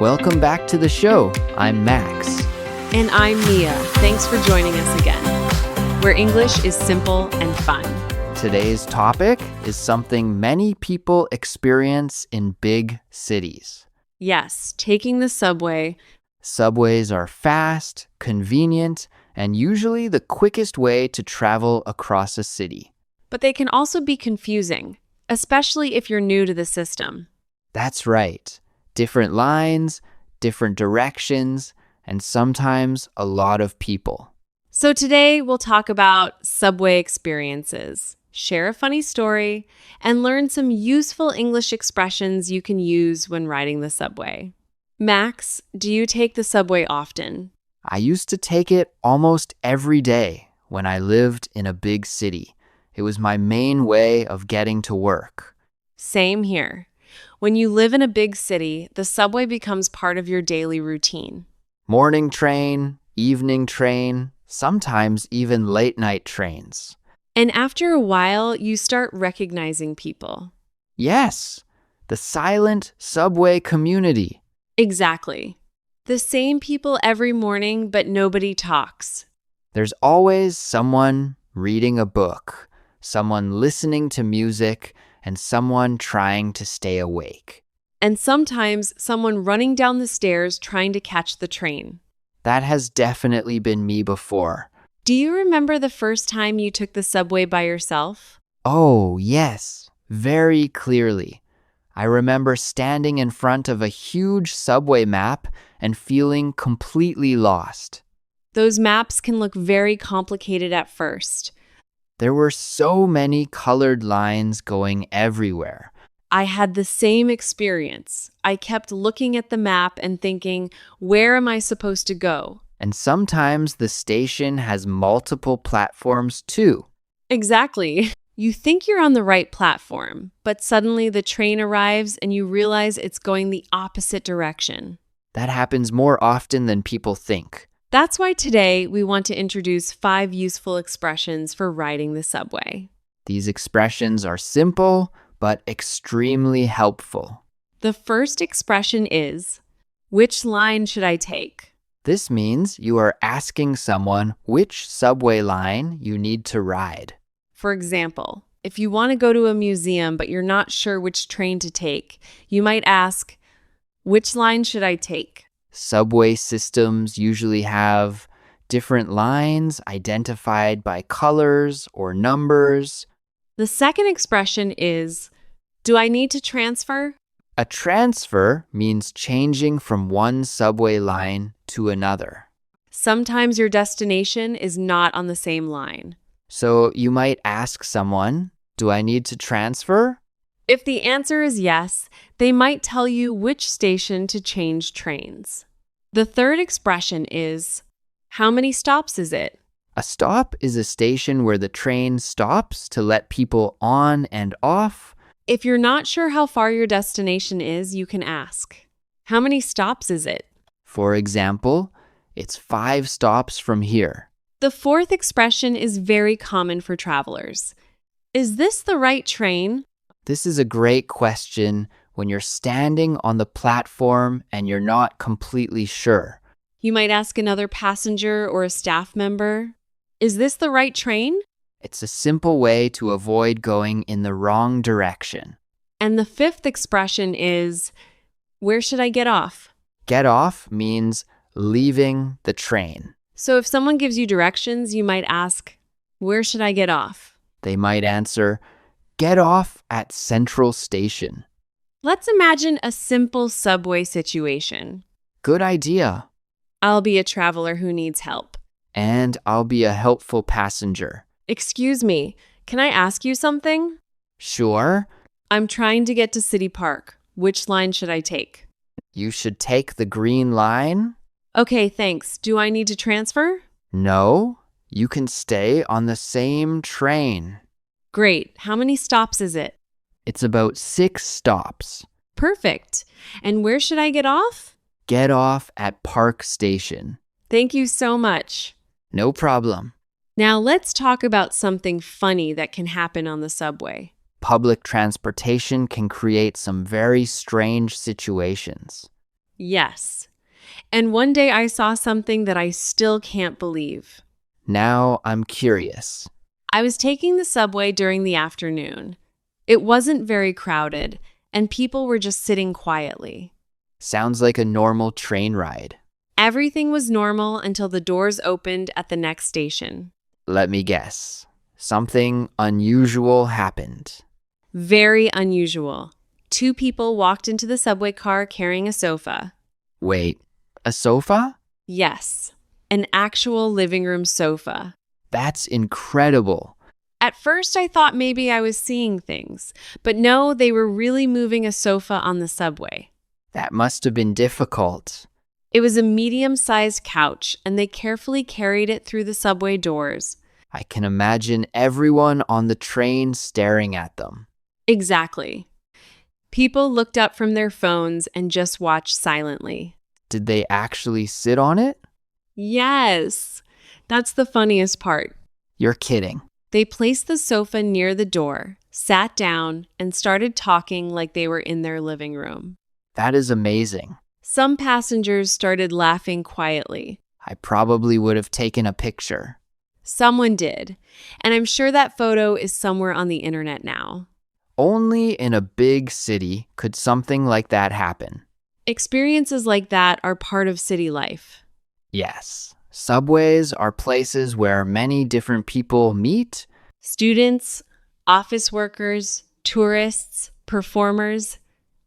Welcome back to the show. I'm Max. And I'm Mia. Thanks for joining us again, where English is simple and fun. Today's topic is something many people experience in big cities. Yes, taking the subway. Subways are fast, convenient, and usually the quickest way to travel across a city. But they can also be confusing, especially if you're new to the system. That's right. Different lines, different directions, and sometimes a lot of people. So today we'll talk about subway experiences, share a funny story, and learn some useful English expressions you can use when riding the subway. Max, do you take the subway often? I used to take it almost every day when I lived in a big city. It was my main way of getting to work. Same here. When you live in a big city, the subway becomes part of your daily routine. Morning train, evening train, sometimes even late night trains. And after a while, you start recognizing people. Yes, the silent subway community. Exactly. The same people every morning, but nobody talks. There's always someone reading a book, someone listening to music, and someone trying to stay awake. And sometimes someone running down the stairs trying to catch the train. That has definitely been me before. Do you remember the first time you took the subway by yourself? Oh, yes, very clearly. I remember standing in front of a huge subway map and feeling completely lost. Those maps can look very complicated at first. There were so many colored lines going everywhere. I had the same experience. I kept looking at the map and thinking, where am I supposed to go? And sometimes the station has multiple platforms too. Exactly. You think you're on the right platform, but suddenly the train arrives and you realize it's going the opposite direction. That happens more often than people think. That's why today we want to introduce 5 useful expressions for riding the subway. These expressions are simple, but extremely helpful. The first expression is, which line should I take? This means you are asking someone which subway line you need to ride. For example, if you want to go to a museum but you're not sure which train to take, you might ask, which line should I take? Subway systems usually have different lines identified by colors or numbers. The second expression is, do I need to transfer? A transfer means changing from one subway line to another. Sometimes your destination is not on the same line. So you might ask someone, do I need to transfer? If the answer is yes, they might tell you which station to change trains. The third expression is, how many stops is it? A stop is a station where the train stops to let people on and off. If you're not sure how far your destination is, you can ask, how many stops is it? For example, it's 5 stops from here. The fourth expression is very common for travelers. Is this the right train? This is a great question when you're standing on the platform and you're not completely sure. You might ask another passenger or a staff member, is this the right train? It's a simple way to avoid going in the wrong direction. And the fifth expression is, where should I get off? Get off means leaving the train. So if someone gives you directions, you might ask, where should I get off? They might answer, get off at Central Station. Let's imagine a simple subway situation. Good idea. I'll be a traveler who needs help. And I'll be a helpful passenger. Excuse me, can I ask you something? Sure. I'm trying to get to City Park. Which line should I take? You should take the green line. Okay, thanks. Do I need to transfer? No, you can stay on the same train. Great. How many stops is it? It's about 6 stops. Perfect. And where should I get off? Get off at Park Station. Thank you so much. No problem. Now let's talk about something funny that can happen on the subway. Public transportation can create some very strange situations. Yes. And one day I saw something that I still can't believe. Now I'm curious. I was taking the subway during the afternoon. It wasn't very crowded, and people were just sitting quietly. Sounds like a normal train ride. Everything was normal until the doors opened at the next station. Let me guess. Something unusual happened. Very unusual. Two people walked into the subway car carrying a sofa. Wait, a sofa? Yes, an actual living room sofa. That's incredible. At first, I thought maybe I was seeing things, but no, they were really moving a sofa on the subway. That must have been difficult. It was a medium-sized couch, and they carefully carried it through the subway doors. I can imagine everyone on the train staring at them. Exactly. People looked up from their phones and just watched silently. Did they actually sit on it? Yes, that's the funniest part. You're kidding. They placed the sofa near the door, sat down, and started talking like they were in their living room. That is amazing. Some passengers started laughing quietly. I probably would have taken a picture. Someone did, and I'm sure that photo is somewhere on the internet now. Only in a big city could something like that happen. Experiences like that are part of city life. Yes, subways are places where many different people meet. Students, office workers, tourists, performers,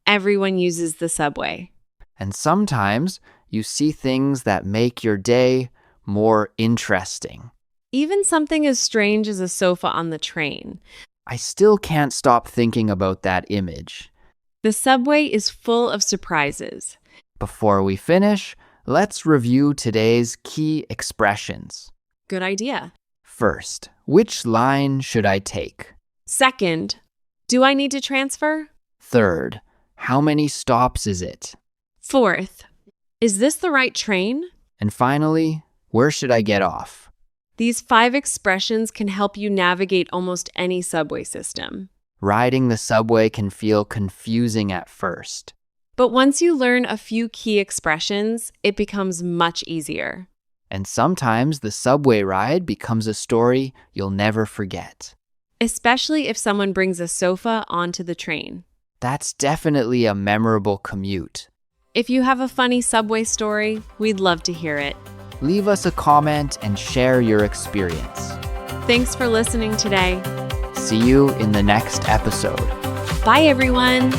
everyone uses the subway. And sometimes you see things that make your day more interesting. Even something as strange as a sofa on the train. I still can't stop thinking about that image. The subway is full of surprises. Before we finish, let's review today's key expressions. Good idea. First, which line should I take? Second, do I need to transfer? Third, how many stops is it? Fourth, is this the right train? And finally, where should I get off? These 5 expressions can help you navigate almost any subway system. Riding the subway can feel confusing at first. But once you learn a few key expressions, it becomes much easier. And sometimes the subway ride becomes a story you'll never forget. Especially if someone brings a sofa onto the train. That's definitely a memorable commute. If you have a funny subway story, we'd love to hear it. Leave us a comment and share your experience. Thanks for listening today. See you in the next episode. Bye, everyone.